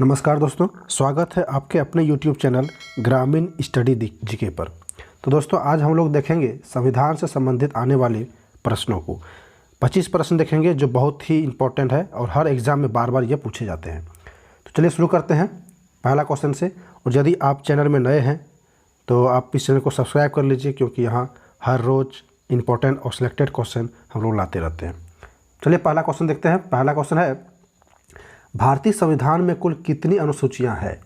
नमस्कार दोस्तों, स्वागत है आपके अपने YouTube चैनल ग्रामीण स्टडी जीके पर। तो दोस्तों, आज हम लोग देखेंगे संविधान से संबंधित आने वाले प्रश्नों को। 25 प्रश्न देखेंगे जो बहुत ही इम्पोर्टेंट है और हर एग्ज़ाम में बार बार ये पूछे जाते हैं। तो चलिए शुरू करते हैं पहला क्वेश्चन से। और यदि आप चैनल में नए हैं तो आप इस चैनल को सब्सक्राइब कर लीजिए, क्योंकि यहाँ हर रोज़ इम्पोर्टेंट और सिलेक्टेड क्वेश्चन हम लोग लाते रहते हैं। चलिए पहला क्वेश्चन देखते हैं। पहला क्वेश्चन है, भारतीय संविधान में कुल कितनी अनुसूचियां हैं?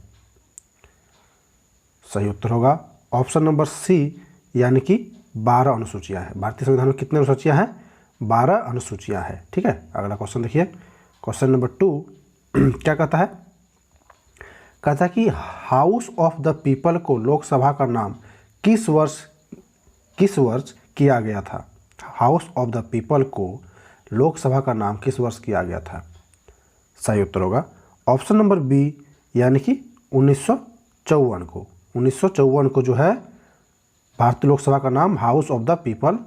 सही उत्तर होगा ऑप्शन नंबर सी, यानी कि 12 अनुसूचियां हैं। भारतीय संविधान में कितनी अनुसूचियां हैं? 12 अनुसूचियां हैं। ठीक है, अगला क्वेश्चन देखिए। क्वेश्चन नंबर 2 क्या कहता है? कहता है कि हाउस ऑफ द पीपल को लोकसभा का नाम किस वर्ष किया गया था? हाउस ऑफ द पीपल को लोकसभा का नाम किस वर्ष किया गया था? सही उत्तर होगा ऑप्शन नंबर बी, यानी कि 1954 को। 1954 को जो है भारतीय लोकसभा का नाम हाउस ऑफ द पीपल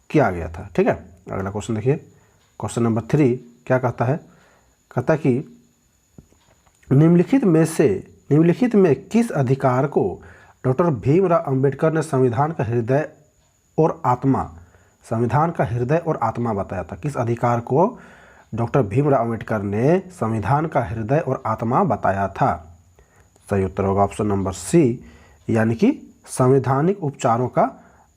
किया गया था। ठीक है, अगला क्वेश्चन देखिए। क्वेश्चन नंबर 3 क्या कहता है? कहता है कि निम्नलिखित में किस अधिकार को डॉक्टर भीमराव अंबेडकर ने संविधान का हृदय और आत्मा बताया था? किस अधिकार को डॉक्टर भीमराव अंबेडकर ने संविधान का हृदय और आत्मा बताया था? सही उत्तर होगा ऑप्शन नंबर सी, यानी कि संवैधानिक उपचारों का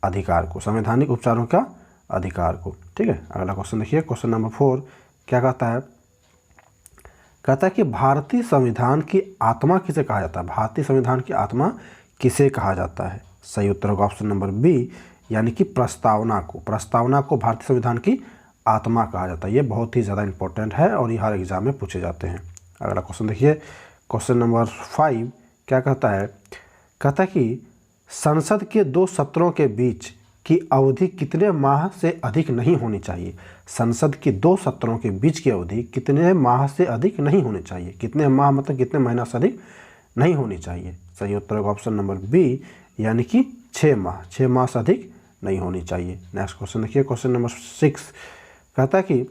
अधिकार को। संवैधानिक उपचारों का अधिकार को। ठीक है, अगला क्वेश्चन देखिए। क्वेश्चन नंबर 4 क्या कहता है? कहता है कि भारतीय संविधान की आत्मा किसे कहा जाता है? भारतीय संविधान की आत्मा किसे कहा जाता है? सही उत्तर होगा ऑप्शन नंबर बी, यानी कि प्रस्तावना को भारतीय संविधान की आत्मा कहा जाता है। ये बहुत ही ज़्यादा इंपॉर्टेंट है और ये हर एग्जाम में पूछे जाते हैं। अगला क्वेश्चन देखिए। क्वेश्चन नंबर 5 क्या कहता है? कहता है कि संसद के 2 सत्रों के बीच की अवधि कितने माह से अधिक नहीं होनी चाहिए? संसद के 2 सत्रों के बीच की अवधि कितने माह से अधिक नहीं होनी चाहिए? कितने माह मतलब कितने महीना से अधिक नहीं होनी चाहिए? सही उत्तर होगा ऑप्शन नंबर बी, यानी कि 6 माह। 6 माह से अधिक नहीं होनी चाहिए। नेक्स्ट क्वेश्चन देखिए। क्वेश्चन नंबर 6 कहता है कि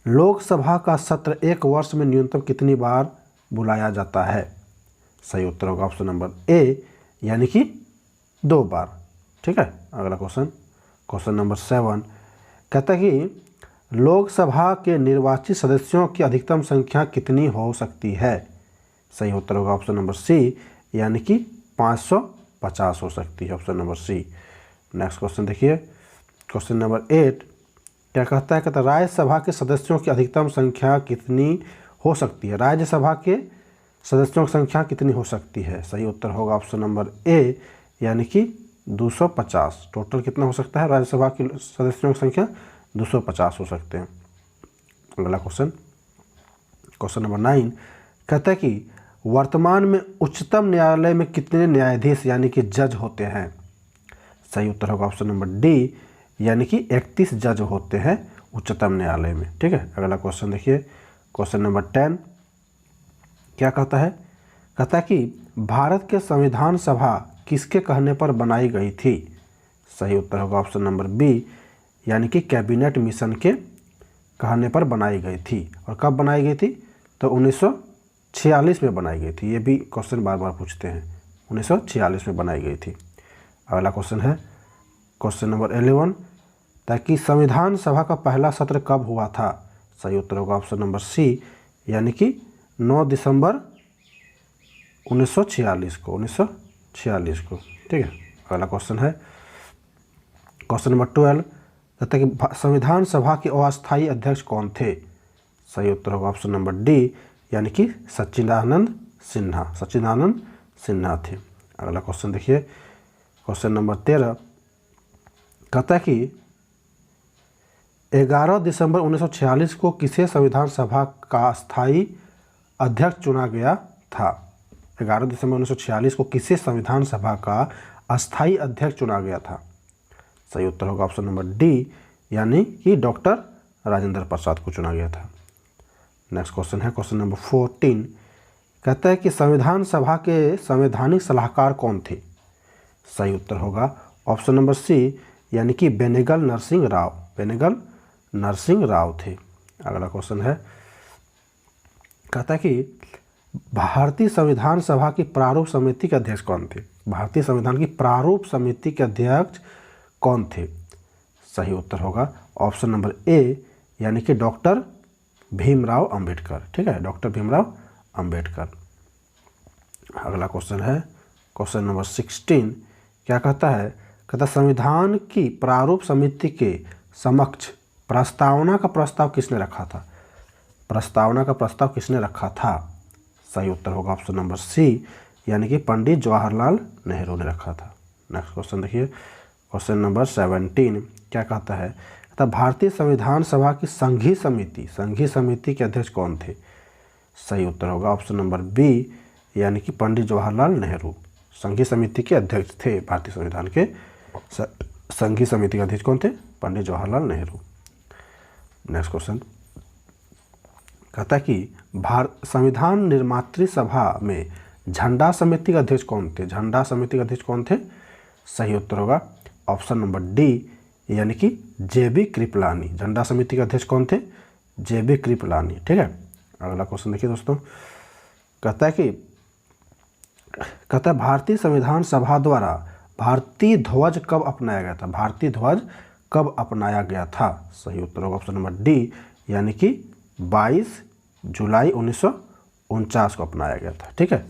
लोकसभा का सत्र एक वर्ष में न्यूनतम कितनी बार बुलाया जाता है? सही उत्तर होगा ऑप्शन नंबर ए, यानी कि 2 बार। ठीक है, अगला क्वेश्चन नंबर 7 कहता है कि लोकसभा के निर्वाचित सदस्यों की अधिकतम संख्या कितनी हो सकती है? सही उत्तर होगा ऑप्शन नंबर सी, यानी कि 550 हो सकती है। Option number C. Next question देखिए। क्वेश्चन नंबर 8 क्या कहता है? कहता है राज्यसभा के सदस्यों की अधिकतम संख्या कितनी हो सकती है? राज्यसभा के सदस्यों की संख्या कितनी हो सकती है? सही उत्तर होगा ऑप्शन नंबर ए, यानी कि 250। टोटल कितना हो सकता है? राज्यसभा के सदस्यों की संख्या 250 हो सकते हैं। अगला क्वेश्चन नंबर 9 कहता है कि वर्तमान में उच्चतम न्यायालय में कितने न्यायाधीश यानी कि जज होते हैं? सही उत्तर होगा ऑप्शन नंबर डी, यानी कि 31 जज होते हैं उच्चतम न्यायालय में। ठीक है, अगला क्वेश्चन देखिए। क्वेश्चन नंबर 10 क्या कहता है? कहता है कि भारत के संविधान सभा किसके कहने पर बनाई गई थी? सही उत्तर होगा ऑप्शन नंबर बी, यानी कि कैबिनेट मिशन के कहने पर बनाई गई थी। और कब बनाई गई थी? तो 1946 में बनाई गई थी। ये भी क्वेश्चन बार बार पूछते हैं। 1946 में बनाई गई थी। अगला क्वेश्चन है क्वेश्चन नंबर 11, ताकि संविधान सभा का पहला सत्र कब हुआ था? सही उत्तर होगा ऑप्शन नंबर सी, यानी कि 9 दिसंबर 1946 को। 1946 को। ठीक है, अगला क्वेश्चन है क्वेश्चन नंबर 12, कहता है कि संविधान सभा के अस्थायी अध्यक्ष कौन थे? सही उत्तर होगा ऑप्शन नंबर डी, यानी कि सच्चिदानंद सिन्हा थे। अगला क्वेश्चन देखिए। क्वेश्चन नंबर 13 कहता है कि 11 दिसंबर 1946 को किसे संविधान सभा का अस्थायी अध्यक्ष चुना गया था? 11 दिसंबर 1946 को किसे संविधान सभा का अस्थायी अध्यक्ष चुना गया था? सही उत्तर होगा ऑप्शन नंबर डी, यानी कि डॉक्टर राजेंद्र प्रसाद को चुना गया था। नेक्स्ट क्वेश्चन है क्वेश्चन नंबर 14, कहता है कि संविधान सभा के संवैधानिक सलाहकार कौन थे? सही उत्तर होगा ऑप्शन नंबर सी, यानी कि बेनेगल नरसिंह राव थे। अगला क्वेश्चन है कहता है कि भारतीय संविधान सभा की प्रारूप समिति के अध्यक्ष कौन थे? भारतीय संविधान की प्रारूप समिति के अध्यक्ष कौन थे? सही उत्तर होगा ऑप्शन नंबर ए यानी कि डॉक्टर भीमराव अंबेडकर। ठीक है, डॉक्टर भीमराव अंबेडकर। अगला क्वेश्चन है क्वेश्चन नंबर 16। क्या कहता है? कहता संविधान की प्रारूप समिति के समक्ष प्रस्तावना का प्रस्ताव किसने रखा था? प्रस्तावना का प्रस्ताव किसने रखा था? सही उत्तर होगा ऑप्शन नंबर सी यानी कि पंडित जवाहरलाल नेहरू ने रखा था। नेक्स्ट क्वेश्चन देखिए क्वेश्चन नंबर 17। क्या कहता है? कहता भारतीय संविधान सभा की संघीय समिति के अध्यक्ष कौन थे? सही उत्तर होगा ऑप्शन नंबर बी यानी कि पंडित जवाहरलाल नेहरू संघीय समिति के अध्यक्ष थे। भारतीय संविधान के संघीय समिति के अध्यक्ष कौन थे? पंडित जवाहरलाल नेहरू। नेक्स्ट क्वेश्चन कहता है कि संविधान निर्मात्री सभा में झंडा समिति के अध्यक्ष कौन थे? झंडा समिति के अध्यक्ष कौन थे? सही उत्तर होगा ऑप्शन नंबर डी यानी कि जे.बी. कृपलानी। झंडा समिति के अध्यक्ष कौन थे? जे.बी. कृपलानी। ठीक है, अगला क्वेश्चन देखिए दोस्तों। कहता है भारतीय संविधान सभा द्वारा भारतीय ध्वज कब अपनाया गया था? भारतीय ध्वज कब अपनाया गया था? सही उत्तर होगा ऑप्शन नंबर डी यानी कि 22 जुलाई 1949 को अपनाया गया था। ठीक है,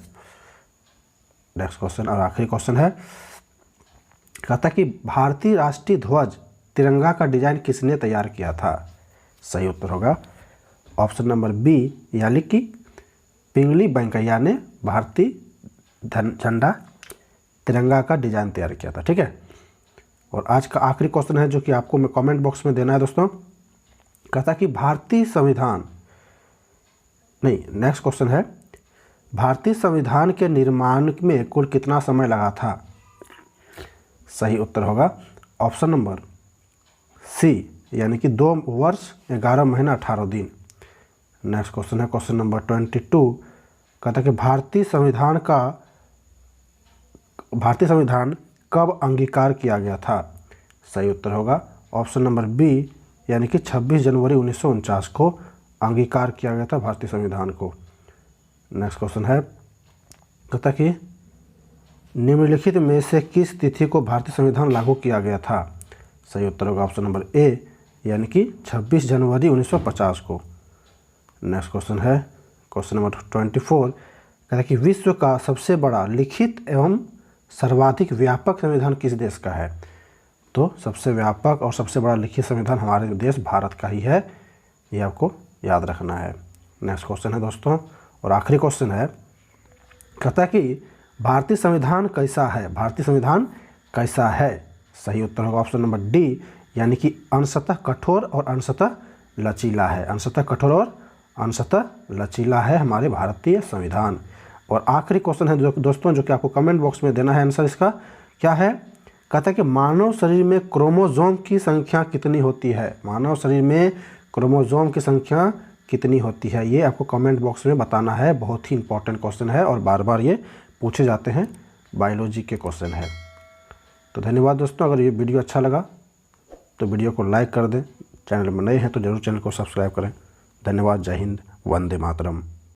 नेक्स्ट क्वेश्चन और आखिरी क्वेश्चन है। कहता है कि भारतीय राष्ट्रीय ध्वज तिरंगा का डिजाइन किसने तैयार किया था? सही उत्तर होगा ऑप्शन नंबर बी यानी कि पिंगली वेंकैया ने भारतीय झंडा तिरंगा का डिजाइन तैयार किया था। ठीक है, और आज का आखिरी क्वेश्चन है जो कि आपको मैं कमेंट बॉक्स में देना है दोस्तों। कहता कि नेक्स्ट क्वेश्चन है भारतीय संविधान के निर्माण में कुल कितना समय लगा था? सही उत्तर होगा ऑप्शन नंबर सी यानी कि 2 वर्ष 11 महीना 18 दिन। नेक्स्ट क्वेश्चन है क्वेश्चन नंबर 22। कहता है कि भारतीय संविधान कब अंगीकार किया गया था? सही उत्तर होगा ऑप्शन नंबर बी यानी कि 26 जनवरी 1949 को अंगीकार किया गया था भारतीय संविधान को। नेक्स्ट क्वेश्चन है कहता कि निम्नलिखित में से किस तिथि को भारतीय संविधान लागू किया गया था? सही उत्तर होगा ऑप्शन नंबर ए यानी कि 26 जनवरी 1950 को। नेक्स्ट क्वेश्चन है क्वेश्चन नंबर 24। कहता है कि विश्व का सबसे बड़ा लिखित एवं सर्वाधिक व्यापक संविधान किस देश का है? तो सबसे व्यापक और सबसे बड़ा लिखित संविधान हमारे देश भारत का ही है, ये आपको याद रखना है। नेक्स्ट क्वेश्चन है दोस्तों और आखिरी क्वेश्चन है। कहता है कि भारतीय संविधान कैसा है? भारतीय संविधान कैसा है? सही उत्तर होगा ऑप्शन नंबर डी यानी कि अंशतः कठोर और अंशतः लचीला है। अंशतः कठोर और अंशतः लचीला है हमारे भारतीय संविधान। और आखिरी क्वेश्चन है जो दोस्तों जो कि आपको कमेंट बॉक्स में देना है आंसर इसका क्या है? कहता है कि मानव शरीर में क्रोमोसोम की संख्या कितनी होती है? मानव शरीर में क्रोमोसोम की संख्या कितनी होती है? ये आपको कमेंट बॉक्स में बताना है। बहुत ही इंपॉर्टेंट क्वेश्चन है और बार बार ये पूछे जाते हैं, बायोलॉजी के क्वेश्चन है। तो धन्यवाद दोस्तों। अगर ये वीडियो अच्छा लगा तो वीडियो को लाइक कर दें। चैनल में नए हैं तो ज़रूर चैनल को सब्सक्राइब करें। धन्यवाद। जय हिंद। वंदे मातरम।